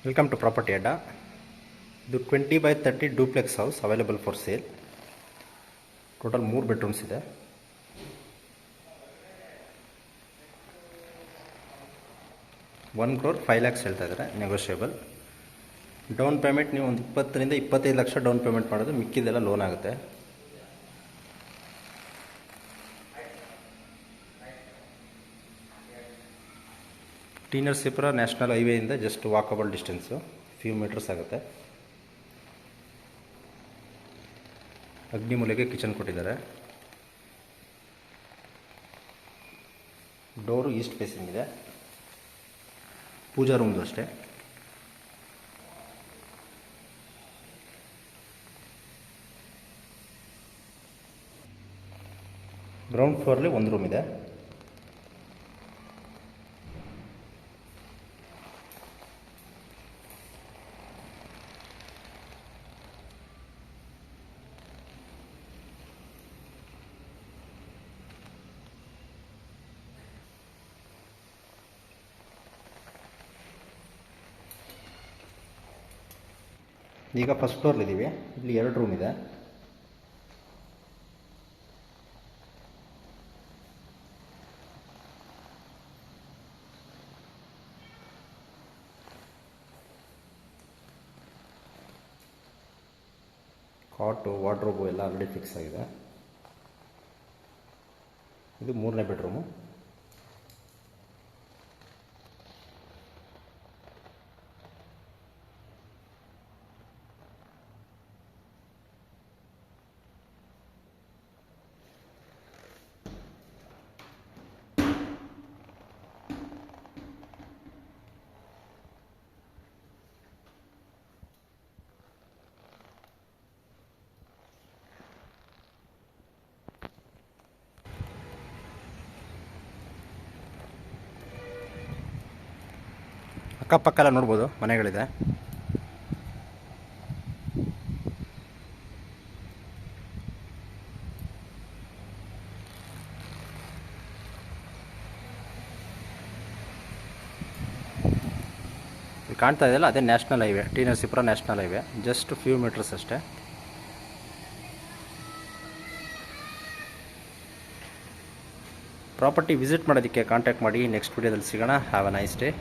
Welcome to property ಅಡ್ಡ. ಇದು 20/30 duplex house available for sale. Total 3 bedrooms ಇದೆ. $1 crore 5 lakhs ಹೇಳ್ತಾ ಇದ್ದಾರೆ, ನೆಗೋಷಿಯಬಲ್. ಡೌನ್ ಪೇಮೆಂಟ್ ನೀವು ಒಂದು 20 ರಿಂದ 25 ಲಕ್ಷ ಡೌನ್ ಪೇಮೆಂಟ್ ಮಾಡೋದು, ಮಿಕ್ಕಿದೆಲ್ಲ ಲೋನ್ ಆಗುತ್ತೆ. ಟಿ ನರಸೀಪುರ ನ್ಯಾಷನಲ್ ಹೈವೇಯಿಂದ just walkable distance, few meters ಆಗುತ್ತೆ. ಅಗ್ನಿಮೂಲೆಗೆ ಕಿಚನ್ ಕೊಟ್ಟಿದ್ದಾರೆ. ಡೋರು ಈಸ್ಟ್ ಫೇಸಿಂಗ್ ಇದೆ. ಪೂಜಾ ರೂಮ್ದು ಅಷ್ಟೇ. ಗ್ರೌಂಡ್ ಫ್ಲೋರ್ಲಿ ಒಂದು ರೂಮ್ ಇದೆ. ಈಗ ಫಸ್ಟ್ ಫ್ಲೋರ್ಲಿದ್ದೀವಿ. ಇಲ್ಲಿ 2 ರೂಮ್ ಇದೆ. ಕಾಟು, ವಾರ್ಡ್ರೋಬು ಎಲ್ಲ ಆಲ್ರೆಡಿ ಫಿಕ್ಸ್ ಆಗಿದೆ. ಇದು 3ನೇ ಬೆಡ್ರೂಮು. ಅಕ್ಕಪಕ್ಕ ಎಲ್ಲ ನೋಡ್ಬೋದು, ಮನೆಗಳಿದೆ. ಕಾಣ್ತಾ ಇದೆಯಲ್ಲ, ಅದೇ national highway, T Narasipura national highway. Just few meters ಅಷ್ಟೇ. ಪ್ರಾಪರ್ಟಿ ವಿಸಿಟ್ ಮಾಡೋದಕ್ಕೆ ಕಾಂಟ್ಯಾಕ್ಟ್ ಮಾಡಿ. ನೆಕ್ಸ್ಟ್ ವಿಡಿಯೋದಲ್ಲಿ ಸಿಗೋಣ. Have a nice day.